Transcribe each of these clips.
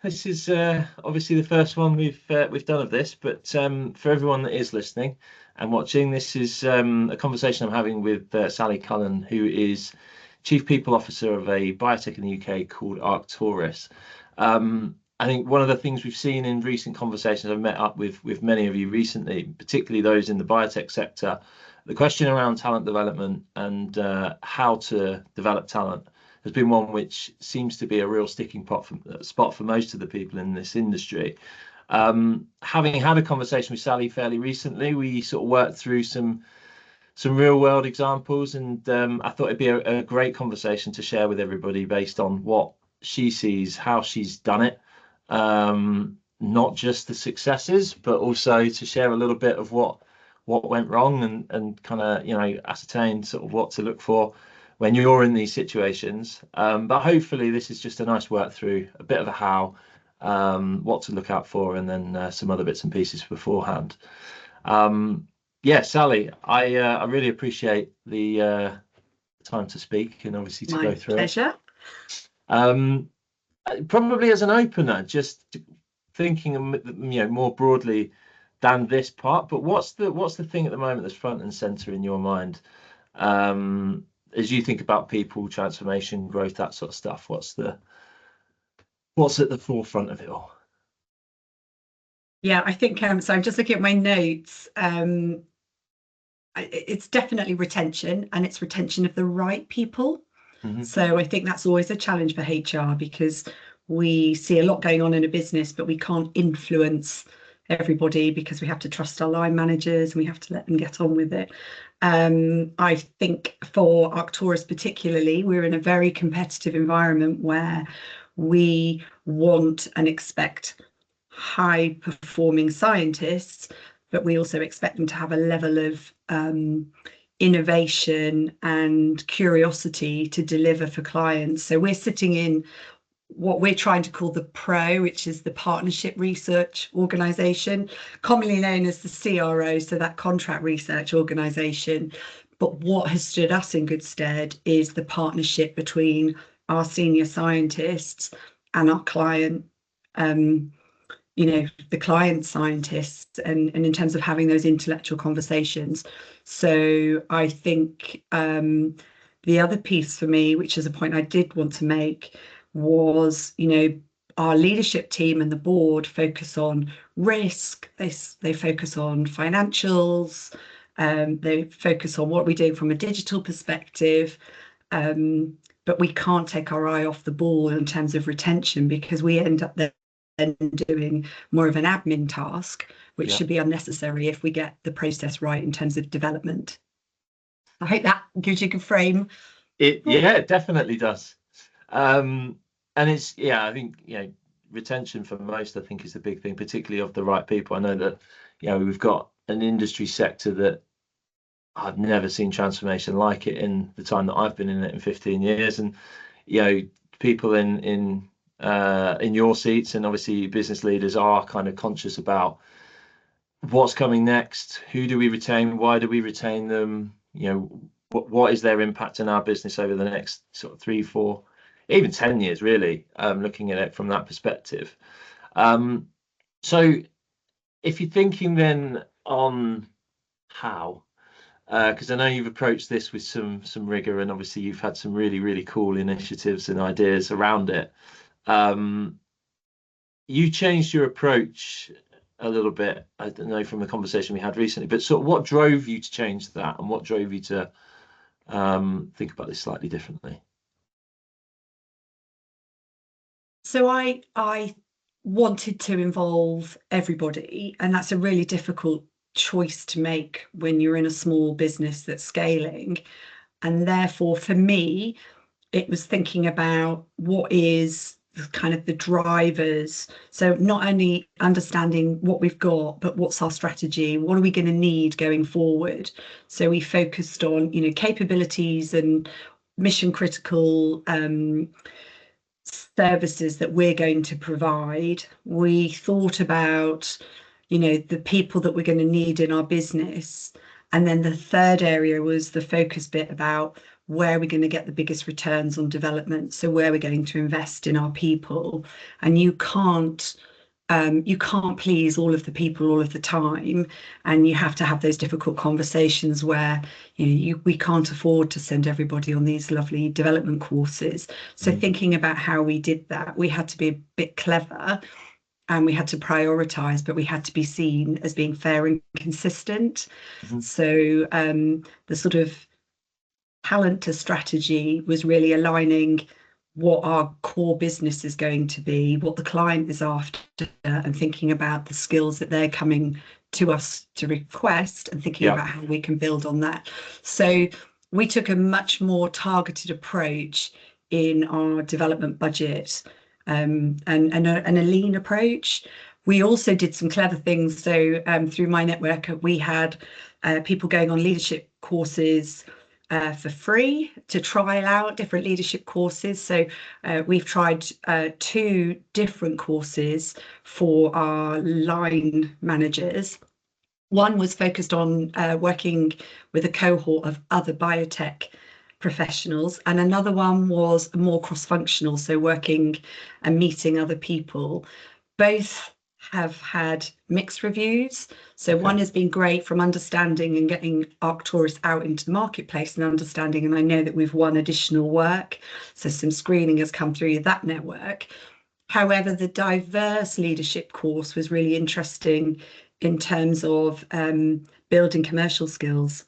This is obviously the first one we've done of this, but for everyone that is listening and watching, this is a conversation I'm having with Sally Cullen, who is Chief People Officer of a biotech in the UK called Arctoris. I think one of the things we've seen in recent conversations, I've met up with many of you recently, particularly those in the biotech sector, the question around talent development and how to develop talent has been one which seems to be a real sticking spot for most of the people in this industry. Having had a conversation with Sally fairly recently, we sort of worked through some real world examples, and I thought it'd be a great conversation to share with everybody based on what she sees, how she's done it, not just the successes, but also to share a little bit of what went wrong and kind of ascertain sort of what to look for when you're in these situations. But hopefully this is just a nice work through, a bit of a how, what to look out for, and then some other bits and pieces beforehand. Yeah, Sally, I really appreciate the time to speak and obviously to go through pleasure. it. Probably as an opener, just thinking more broadly than this part, but what's the thing at the moment that's front and center in your mind? As you think about people, transformation, growth, that sort of stuff, what's at the forefront of it all? Yeah, I think so. I'm just looking at my notes. It's definitely retention, and it's retention of the right people. Mm-hmm. So I think that's always a challenge for HR, because we see a lot going on in a business, but we can't influence everybody because we have to trust our line managers and we have to let them get on with it. I think for Arctoris particularly, we're in a very competitive environment where we want and expect high performing scientists, but we also expect them to have a level of innovation and curiosity to deliver for clients. So we're sitting in what we're trying to call the PRO, which is the Partnership Research Organisation, commonly known as the CRO, so that contract research organisation. But what has stood us in good stead is the partnership between our senior scientists and our client, the client scientists, and in terms of having those intellectual conversations. So I think the other piece for me, which is a point I did want to make, was, our leadership team and the board focus on risk. They focus on financials. They focus on what we're doing from a digital perspective. But we can't take our eye off the ball in terms of retention, because we end up then doing more of an admin task, which should be unnecessary if we get the process right in terms of development. I hope that gives you a good frame. It definitely does. And it's, I think, retention for most, I think, is the big thing, particularly of the right people. I know that, we've got an industry sector that I've never seen transformation like it in the time that I've been in it, in 15 years. And, people in your seats, and obviously business leaders, are kind of conscious about what's coming next. Who do we retain? Why do we retain them? What is their impact in our business over the next sort of 3, 4, even 10 years, really, looking at it from that perspective. So if you're thinking then on how, because I know you've approached this with some rigor, and obviously you've had some really, really cool initiatives and ideas around it. You changed your approach a little bit, I don't know, from the conversation we had recently, but sort of what drove you to change that, and what drove you to think about this slightly differently? So I wanted to involve everybody, and that's a really difficult choice to make when you're in a small business that's scaling. And therefore, for me, it was thinking about what is kind of the drivers. So not only understanding what we've got, but what's our strategy? What are we going to need going forward? So we focused on, capabilities and mission critical services that we're going to provide. We thought about, the people that we're going to need in our business. And then the third area was the focus bit about where are we going to get the biggest returns on development, so where we're going to invest in our people. And you can't please all of the people all of the time, and you have to have those difficult conversations where we can't afford to send everybody on these lovely development courses. So thinking about how we did that, we had to be a bit clever, and we had to prioritize, but we had to be seen as being fair and consistent. So the sort of talent to strategy was really aligning what our core business is going to be, what the client is after, and thinking about the skills that they're coming to us to request, and thinking about how we can build on that. So we took a much more targeted approach in our development budget, and a lean approach. We also did some clever things. So through my network, we had people going on leadership courses for free to trial out different leadership courses. So we've tried 2 different courses for our line managers. One was focused on working with a cohort of other biotech professionals, and another one was more cross-functional, so working and meeting other people. Both have had mixed reviews. So one has been great from understanding and getting Arctoris out into the marketplace and understanding, and I know that we've won additional work, so some screening has come through that network. However, the diverse leadership course was really interesting in terms of building commercial skills.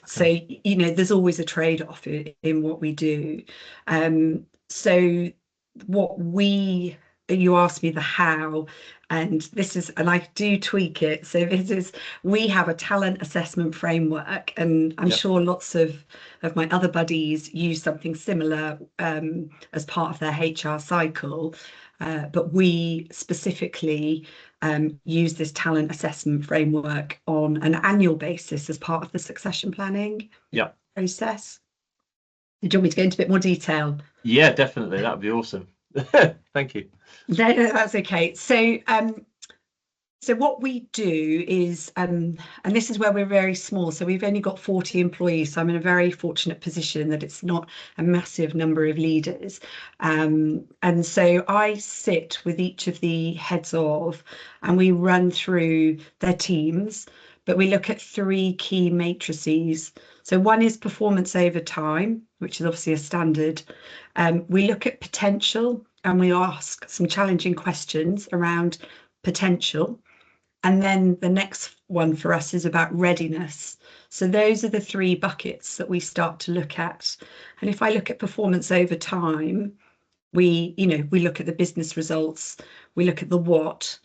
So there's always a trade-off in what we do. So you asked me the how, and I do tweak it. So we have a talent assessment framework, and I'm sure lots of my other buddies use something similar as part of their HR cycle. But we specifically use this talent assessment framework on an annual basis as part of the succession planning process. Do you want me to go into a bit more detail? Yeah, definitely. That would be awesome. Thank you. No, that's okay. So what we do is, and this is where we're very small, so we've only got 40 employees, so I'm in a very fortunate position that it's not a massive number of leaders. And so I sit with each of the heads of, and we run through their teams, but we look at 3 key matrices. So one is performance over time, which is obviously a standard. We look at potential, and we ask some challenging questions around potential. And then the next one for us is about readiness. So those are the 3 buckets that we start to look at. And if I look at performance over time, we look at the business results, we look at the what,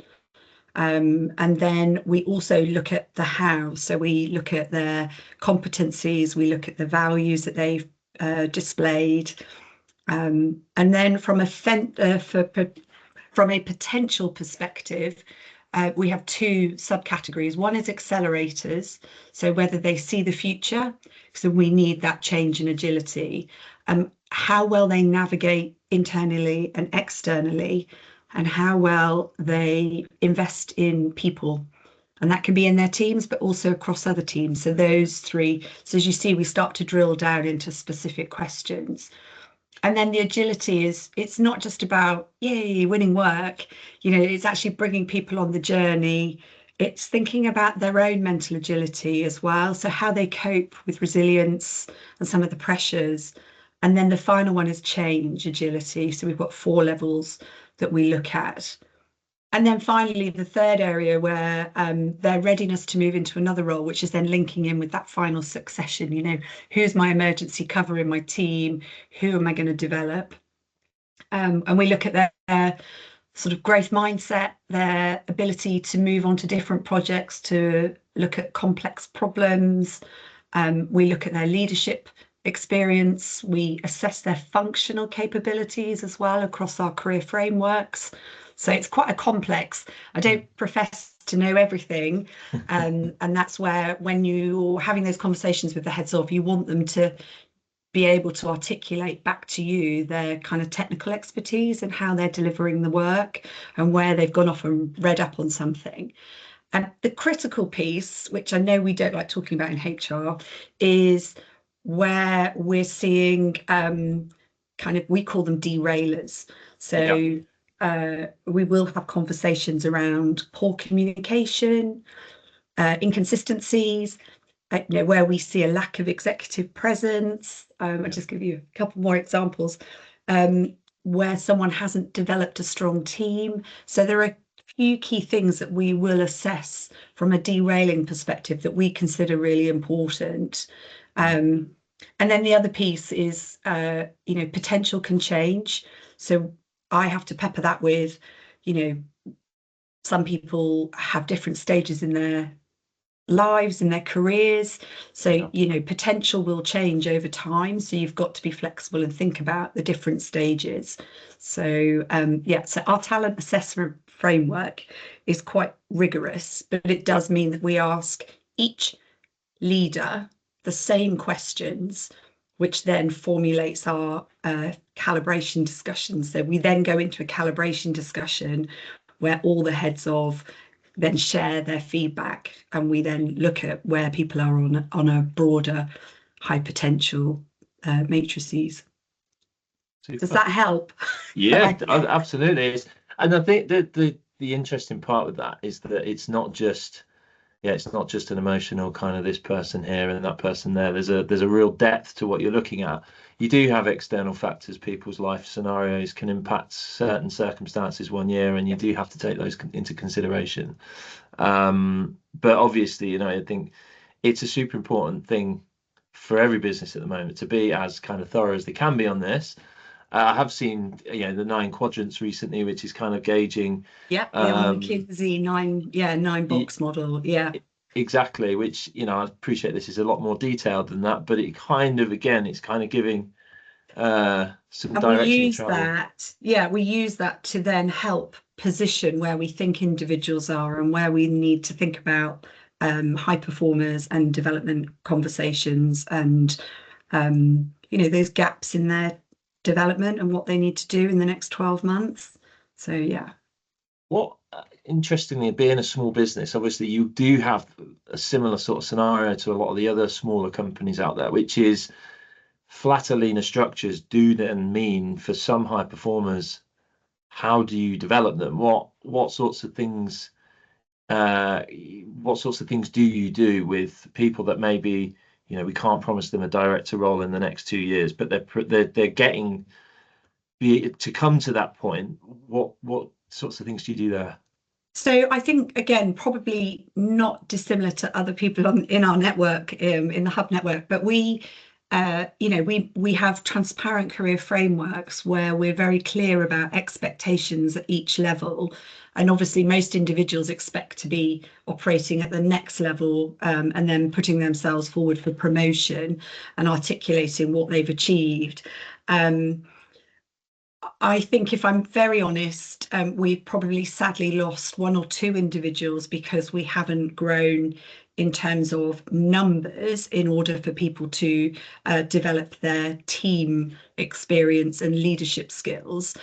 and then we also look at the how. So we look at their competencies, we look at the values that they've displayed. And then from a potential perspective, we have 2 subcategories. One is accelerators, so whether they see the future, so we need that change in agility, how well they navigate internally and externally, and how well they invest in people. And that can be in their teams, but also across other teams. So those 3. So as you see, we start to drill down into specific questions. And then the agility it's not just about, yay, winning work, it's actually bringing people on the journey. It's thinking about their own mental agility as well. So how they cope with resilience and some of the pressures. And then the final one is change agility. So we've got 4 levels that we look at. And then finally, the third area where their readiness to move into another role, which is then linking in with that final succession, who's my emergency cover in my team, who am I going to develop? And we look at their sort of growth mindset, their ability to move on to different projects, to look at complex problems. We look at their leadership experience. We assess their functional capabilities as well across our career frameworks. So it's quite a complex. I don't profess to know everything. And that's where, when you're having those conversations with the heads of, you want them to be able to articulate back to you their kind of technical expertise and how they're delivering the work and where they've gone off and read up on something. And the critical piece, which I know we don't like talking about in HR, is where we're seeing kind of, we call them derailers. So we will have conversations around poor communication, inconsistencies, where we see a lack of executive presence. I'll just give you a couple more examples, where someone hasn't developed a strong team. So there are a few key things that we will assess from a derailing perspective that we consider really important. And then the other piece is, potential can change. So I have to pepper that with, some people have different stages in their lives, in their careers. So, potential will change over time. So you've got to be flexible and think about the different stages. So, so our talent assessment framework is quite rigorous, but it does mean that we ask each leader the same questions, which then formulates our calibration discussion. So we then go into a calibration discussion where all the heads of then share their feedback, and we then look at where people are on a broader high potential matrices. Super. Does that help? Yeah, absolutely. And I think that the interesting part with that is that it's not just an emotional kind of this person here and that person there. There's a real depth to what you're looking at. You do have external factors. People's life scenarios can impact certain circumstances one year, and you do have to take those into consideration. But obviously, I think it's a super important thing for every business at the moment to be as kind of thorough as they can be on this. I have seen, the 9 quadrants recently, which is kind of gauging. Yeah, the McKinsey 9 box model. Yeah, exactly. Which, I appreciate this is a lot more detailed than that, but it kind of, again, it's kind of giving some direction. We use that. Yeah, we use that to then help position where we think individuals are and where we need to think about high performers and development conversations, and those gaps in their development and what they need to do in the next 12 months. So yeah. What interestingly, being a small business, obviously you do have a similar sort of scenario to a lot of the other smaller companies out there, which is flatter, leaner structures do then mean for some high performers, how do you develop them? What sorts of things do you do with people that maybe, we can't promise them a director role in the next 2 years, but they're getting to come to that point? What sorts of things do you do there? So I think, again, probably not dissimilar to other people in our network, in the Hub network, but we have transparent career frameworks where we're very clear about expectations at each level. And obviously most individuals expect to be operating at the next level, and then putting themselves forward for promotion and articulating what they've achieved. I think, if I'm very honest, we've probably sadly lost 1 or 2 individuals because we haven't grown in terms of numbers in order for people to develop their team experience and leadership skills.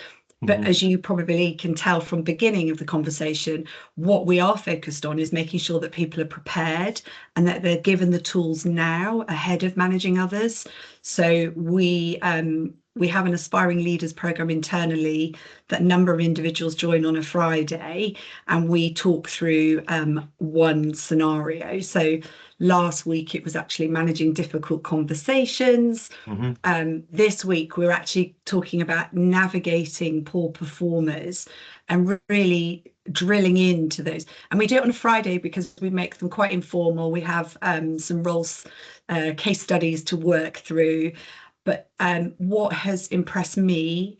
But as you probably can tell from the beginning of the conversation, what we are focused on is making sure that people are prepared and that they're given the tools now ahead of managing others. So we have an aspiring leaders program internally that a number of individuals join on a Friday, and we talk through one scenario. So last week it was actually managing difficult conversations. This week we're actually talking about navigating poor performers and really drilling into those. And we do it on a Friday because we make them quite informal. We have some roles, case studies to work through. But what has impressed me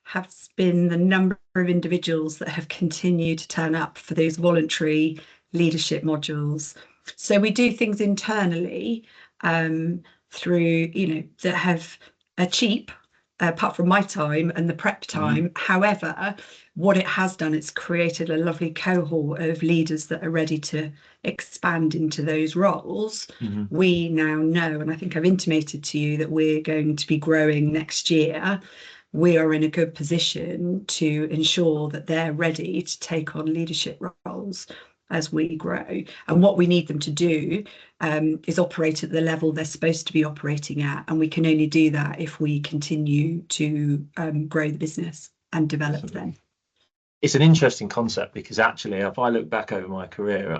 has been the number of individuals that have continued to turn up for those voluntary leadership modules. So we do things internally through, that have a cheap, apart from my time and the prep time. However, what it has done, it's created a lovely cohort of leaders that are ready to expand into those roles. We now know, and I think I've intimated to you, that we're going to be growing next year. We are in a good position to ensure that they're ready to take on leadership roles. as we grow. And what we need them to do is operate at the level they're supposed to be operating at. And we can only do that if we continue to grow the business and develop them. It's an interesting concept, because actually, if I look back over my career,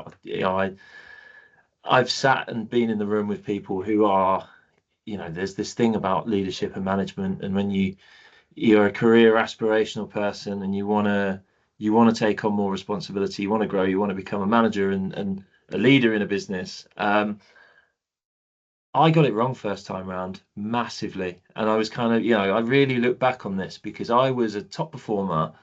I've sat and been in the room with people who are, there's this thing about leadership and management, and when you're a career aspirational person and you want to take on more responsibility, you want to grow, you want to become a manager and a leader in a business. I got it wrong first time round massively, and I was kind of, I really look back on this because I was a top performer,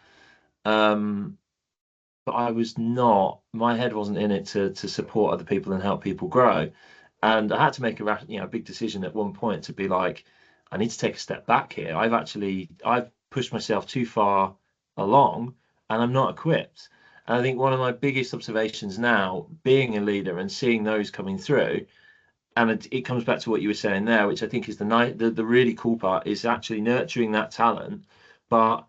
but I was not. My head wasn't in it to support other people and help people grow, and I had to make a big decision at one point to be like, I need to take a step back here. I've pushed myself too far along, and I'm not equipped. And I think one of my biggest observations now, being a leader and seeing those coming through, and it comes back to what you were saying there, which I think is the really cool part, is actually nurturing that talent, but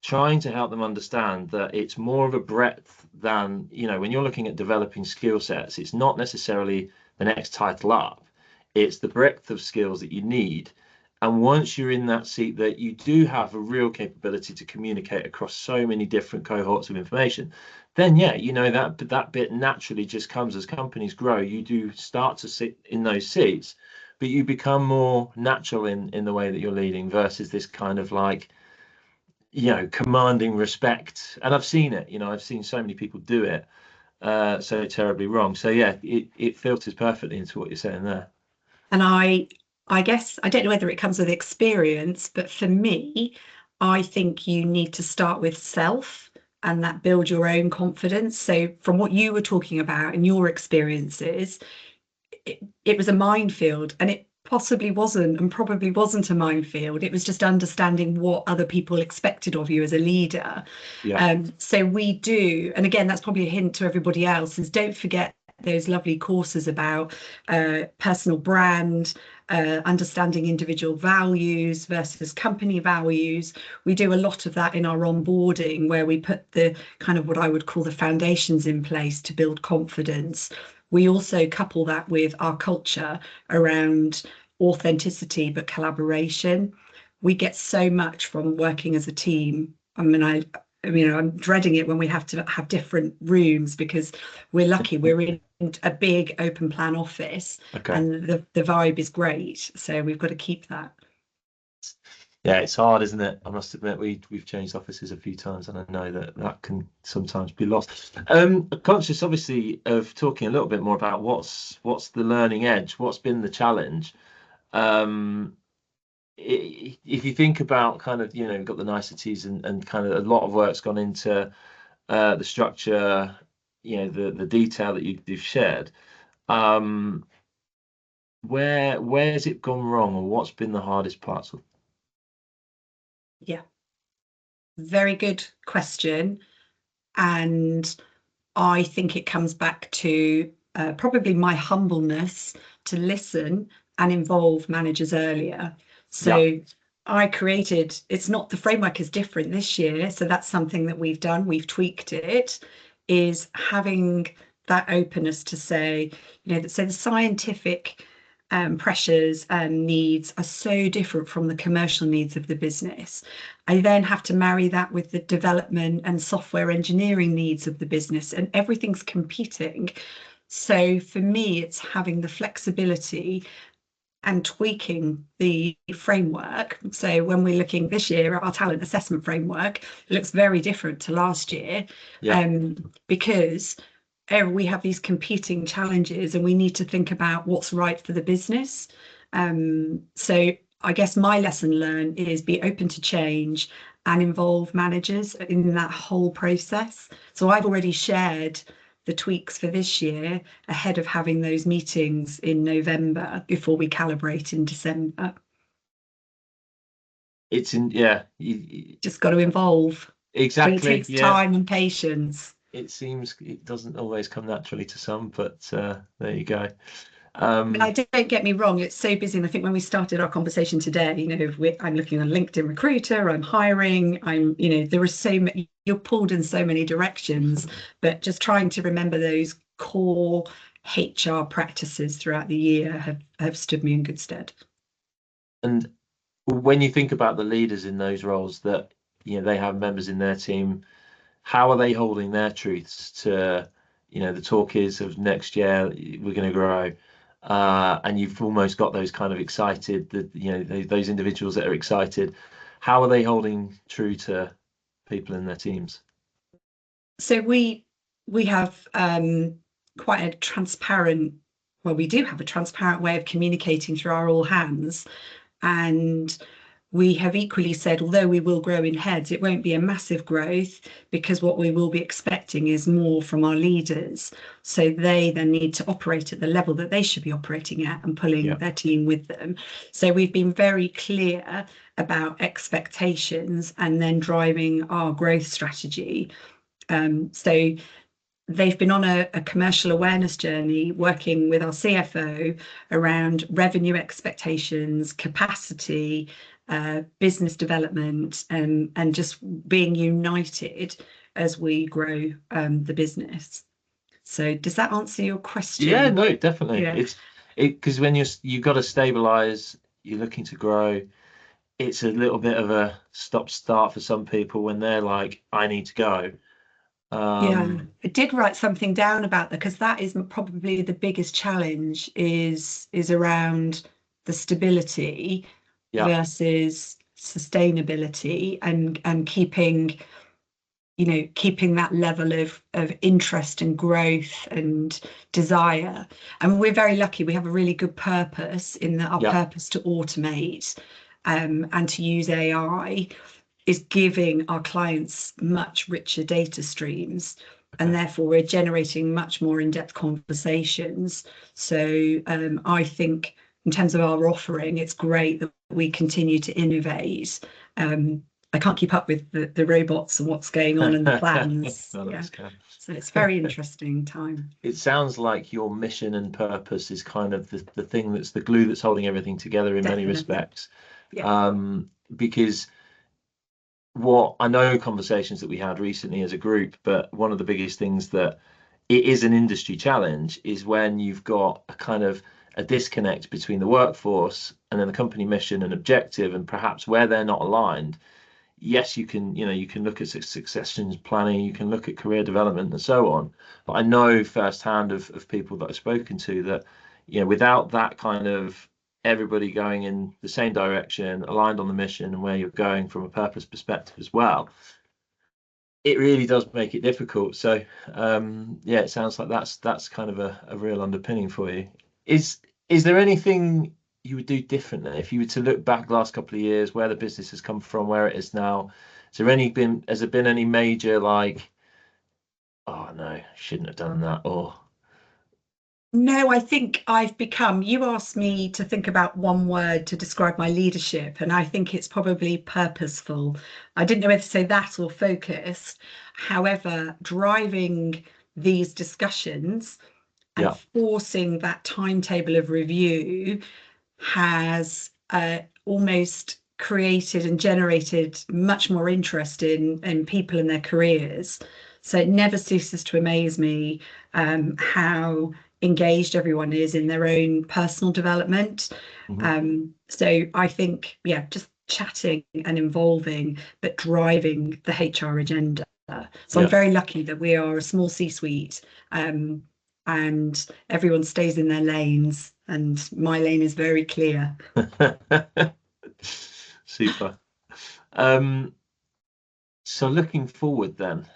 trying to help them understand that it's more of a breadth than, when you're looking at developing skill sets, it's not necessarily the next title up, it's the breadth of skills that you need. And once you're in that seat, that you do have a real capability to communicate across so many different cohorts of information, then that bit naturally just comes as companies grow. You do start to sit in those seats, but you become more natural in the way that you're leading, versus this kind of like, commanding respect. And I've seen it, I've seen so many people do it so terribly wrong. So yeah, it filters perfectly into what you're saying there. And I guess I don't know whether it comes with experience, but for me, I think you need to start with self, and that build your own confidence. So from what you were talking about and your experiences, it was a minefield, and it possibly wasn't, and probably wasn't a minefield. It was just understanding what other people expected of you as a leader. Yeah. So we do, and again, that's probably a hint to everybody else, is don't forget those lovely courses about personal brand, understanding individual values versus company values. We do a lot of that in our onboarding, where we put the kind of what I would call the foundations in place to build confidence. We also couple that with our culture around authenticity, but collaboration. We get so much from working as a team. I'm dreading it when we have to have different rooms, because we're lucky we're in a big open plan office. Okay. And the vibe is great. So we've got to keep that. Yeah, it's hard, isn't it? I must admit, we've changed offices a few times, and I know that can sometimes be lost. Conscious, obviously, of talking a little bit more about what's the learning edge, what's been the challenge. If you think about kind of, we've got the niceties and kind of a lot of work's gone into the structure, the detail that you've shared. Where's it gone wrong, or what's been the hardest parts of? Yeah, very good question. And I think it comes back to probably my humbleness to listen and involve managers earlier. So yeah. It's not, the framework is different this year. So that's something that we've done. We've tweaked it, is having that openness to say, so the scientific pressures and needs are so different from the commercial needs of the business. I then have to marry that with the development and software engineering needs of the business, and everything's competing. So for me, it's having the flexibility and tweaking the framework. So when we're looking this year at our talent assessment framework, it looks very different to last year. Yeah. Because we have these competing challenges, and we need to think about what's right for the business. So I guess my lesson learned is be open to change and involve managers in that whole process. So I've already shared the tweaks for this year ahead of having those meetings in November before we calibrate in December. It's in, yeah. You just got to involve. Exactly. But it takes time and patience. It seems it doesn't always come naturally to some, but there you go. Don't get me wrong, it's so busy. And I think when we started our conversation today, I'm looking on LinkedIn Recruiter, I'm hiring, there are so many, you're pulled in so many directions, but just trying to remember those core HR practices throughout the year have stood me in good stead. And when you think about the leaders in those roles that, they have members in their team, how are they holding their truths to, the talk is of next year, we're going to grow. And you've almost got those kind of excited, those individuals that are excited. How are they holding true to people in their teams? So we have quite a transparent, well, we do have a transparent way of communicating through our all hands. And we have equally said, although we will grow in heads, it won't be a massive growth, because what we will be expecting is more from our leaders. So they then need to operate at the level that they should be operating at and pulling their team with them. So we've been very clear about expectations and then driving our growth strategy. So they've been on a commercial awareness journey working with our CFO around revenue expectations, capacity, business development, and just being united as we grow the business. So does that answer your question? Yeah, no, definitely. Yeah. Because when you've got to stabilize, you're looking to grow. It's a little bit of a stop-start for some people when they're like, I need to go. Yeah, I did write something down about that, because that is probably the biggest challenge is around the stability versus sustainability, and keeping that level of interest and growth and desire. And we're very lucky, we have a really good purpose in that our purpose to automate and to use AI is giving our clients much richer data streams, and therefore we're generating much more in-depth conversations. So I think in terms of our offering, it's great that we continue to innovate. I can't keep up with the robots and what's going on and the plans. So it's very interesting time. It sounds like your mission and purpose is kind of the thing that's the glue that's holding everything together in many respects. Because what I know, conversations that we had recently as a group, but one of the biggest things that it is an industry challenge is when you've got a kind of a disconnect between the workforce and then the company mission and objective, and perhaps where they're not aligned. Yes, you can look at succession planning, you can look at career development and so on. But I know firsthand of people that I've spoken to that, without that kind of everybody going in the same direction, aligned on the mission and where you're going from a purpose perspective as well, it really does make it difficult. So it sounds like that's kind of a real underpinning for you. Is there anything you would do differently if you were to look back the last couple of years, where the business has come from, where it is now? Has there been any major, like, oh no, shouldn't have done that, or? No, I think you asked me to think about one word to describe my leadership, and I think it's probably purposeful. I didn't know whether to say that or focused. However, driving these discussions and forcing that timetable of review has almost created and generated much more interest in people and their careers. So it never ceases to amaze me how engaged everyone is in their own personal development. So I think, just chatting and involving, but driving the HR agenda. So I'm very lucky that we are a small C-suite, and everyone stays in their lanes, and my lane is very clear. Super. So looking forward then,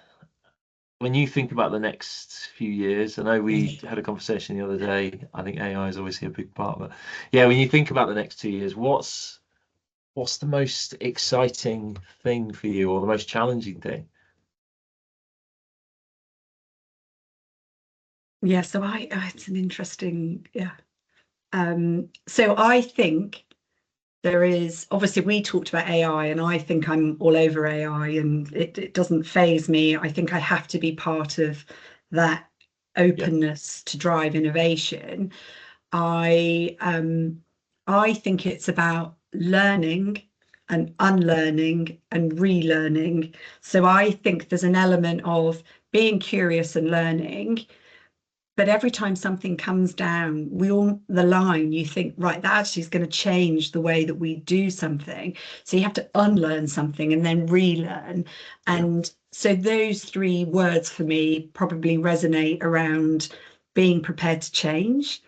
when you think about the next few years, I know we had a conversation the other day. I think AI is obviously a big part of it. Yeah, when you think about the next 2 years, what's the most exciting thing for you, or the most challenging thing? Yeah, so it's an interesting, so I think there is, obviously we talked about AI, and I think I'm all over AI, and it doesn't faze me. I think I have to be part of that openness to drive innovation. I think it's about learning and unlearning and relearning. So I think there's an element of being curious and learning, but every time something comes down the line, you think, right, that actually is going to change the way that we do something. So you have to unlearn something and then relearn. And so those three words for me probably resonate around being prepared to change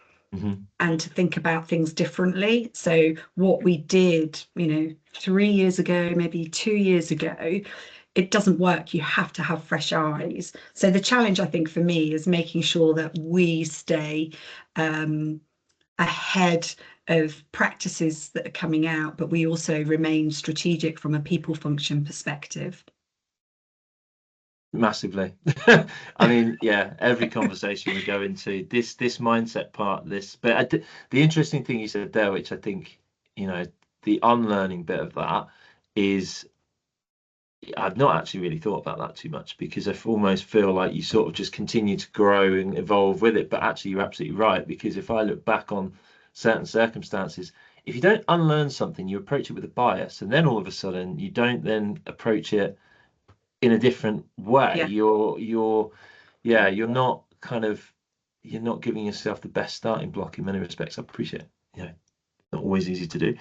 and to think about things differently. So what we did, 3 years ago, maybe 2 years ago, it doesn't work. You have to have fresh eyes. So the challenge, I think, for me is making sure that we stay ahead of practices that are coming out, but we also remain strategic from a people function perspective. Massively. I mean, yeah, every conversation we go into this mindset part, but the interesting thing you said there, which I think, the unlearning bit of that is, I've not actually really thought about that too much, because I almost feel like you sort of just continue to grow and evolve with it. But actually, you're absolutely right, because if I look back on certain circumstances, if you don't unlearn something, you approach it with a bias, and then all of a sudden you don't then approach it in a different way. Yeah. You're not giving yourself the best starting block in many respects. I appreciate, not always easy to do.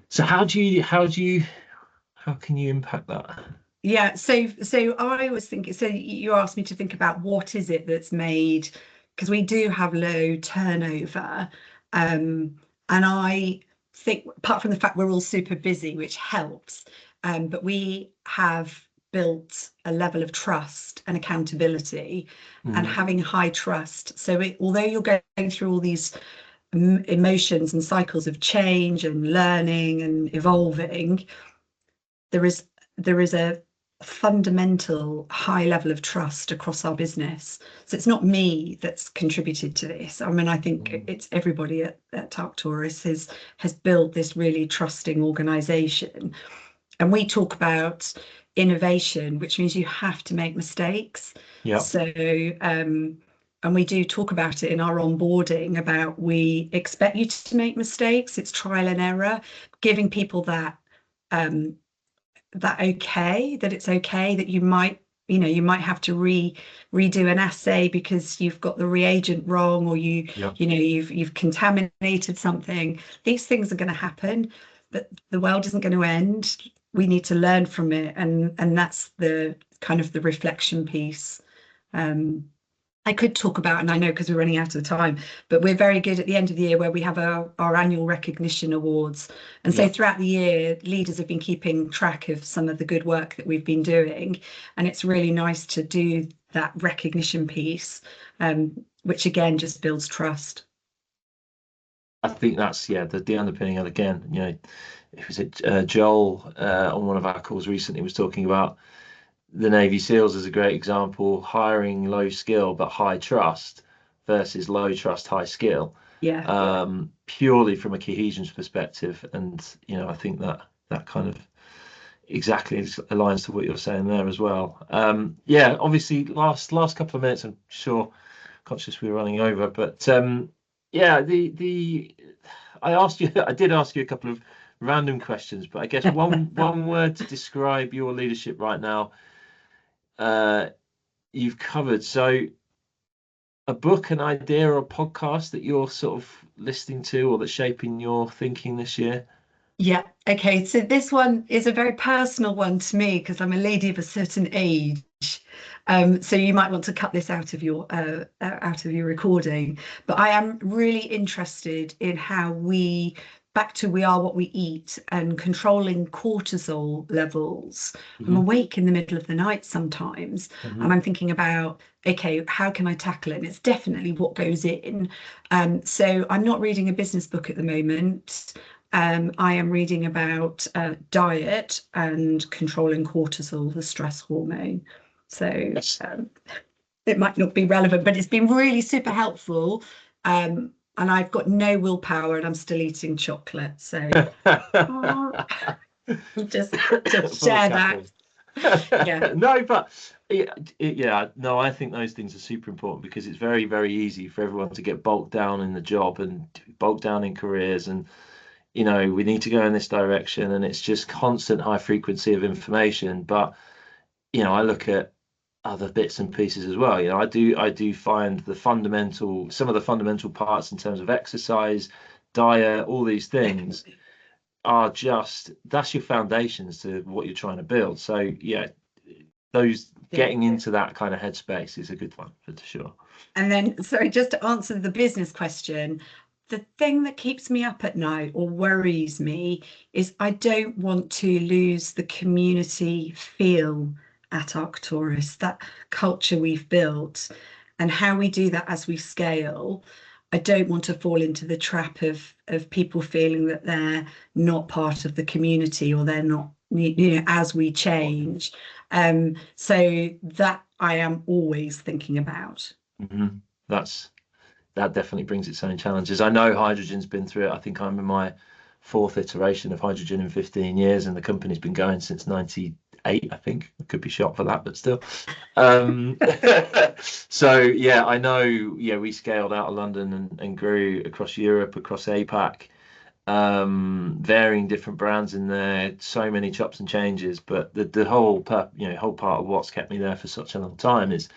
So how can you impact that? Yeah, so I was thinking, so you asked me to think about what is it that's made, because we do have low turnover. And I think, apart from the fact we're all super busy, which helps, but we have built a level of trust and accountability and having high trust. So although you're going through all these emotions and cycles of change and learning and evolving, there is a fundamental high level of trust across our business. So it's not me that's contributed to this. I mean, I think it's everybody at Arctoris has built this really trusting organization. And we talk about innovation, which means you have to make mistakes. Yeah. So and we do talk about it in our onboarding, about we expect you to make mistakes. It's trial and error, giving people that it's okay that you might have to redo an assay because you've got the reagent wrong, or you've contaminated something. These things are going to happen, but the world isn't going to end. We need to learn from it, and that's the kind of the reflection piece. I could talk about, and I know because we're running out of time, but we're very good at the end of the year where we have our annual recognition awards. And so throughout the year, leaders have been keeping track of some of the good work that we've been doing. And it's really nice to do that recognition piece, which again, just builds trust. I think that's, the underpinning. And again, Joel on one of our calls recently was talking about the Navy SEALs as a great example, hiring low skill but high trust versus low trust, high skill. Purely from a cohesion perspective. And I think that kind of exactly aligns to what you're saying there as well. Obviously last couple of minutes, I'm sure, conscious we were running over, but I did ask you a couple of random questions, but I guess one word to describe your leadership right now, you've covered. So a book, an idea, or a podcast that you're sort of listening to or that's shaping your thinking this year? Yeah. Okay. So this one is a very personal one to me because I'm a lady of a certain age. So you might want to cut this out of your recording. But I am really interested in how back to we are what we eat and controlling cortisol levels. I'm awake in the middle of the night sometimes, and I'm thinking about, okay, how can I tackle it? And it's definitely what goes in. So I'm not reading a business book at the moment. I am reading about diet and controlling cortisol, the stress hormone. So it might not be relevant, but it's been really super helpful. And I've got no willpower and I'm still eating chocolate. So just share that. No, but Yeah, no, I think those things are super important because it's very, very easy for everyone to get bogged down in the job and bogged down in careers, and we need to go in this direction, and it's just constant high frequency of information. But I look at other bits and pieces as well. I do find some of the fundamental parts in terms of exercise, diet, all these things Definitely. are that's your foundations to what you're trying to build. So yeah, those Yeah. getting into that kind of headspace is a good one for sure. And then, sorry, just to answer the business question, the thing that keeps me up at night or worries me is I don't want to lose the community feel at Arctoris, that culture we've built, and how we do that as we scale. I don't want to fall into the trap of people feeling that they're not part of the community or they're not, as we change. So that I am always thinking about. Mhm. That definitely brings its own challenges. I know hydrogen's been through it. I think I'm in my fourth iteration of hydrogen in 15 years, and the company's been going since 98, I think. I could be shot for that, but still. Um, so yeah, I know, yeah, we scaled out of London and grew across Europe, across APAC, varying different brands in there, so many chops and changes. But the whole part of what's kept me there for such a long time is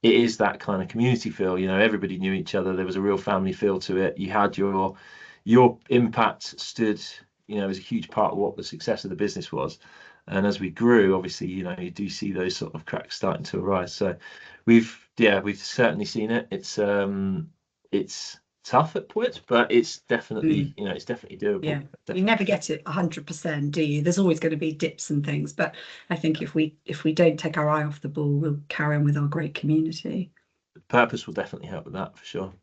it is that kind of community feel. Everybody knew each other. There was a real family feel to it. You had your impact stood, as a huge part of what the success of the business was. And as we grew, obviously, you do see those sort of cracks starting to arise. So we've certainly seen it. It's tough at points, but it's definitely, Mm. it's definitely doable. Yeah, you Definitely. never get it 100%, do you? There's always going to be dips and things, but I think if we don't take our eye off the ball, we'll carry on with our great community. Purpose will definitely help with that for sure.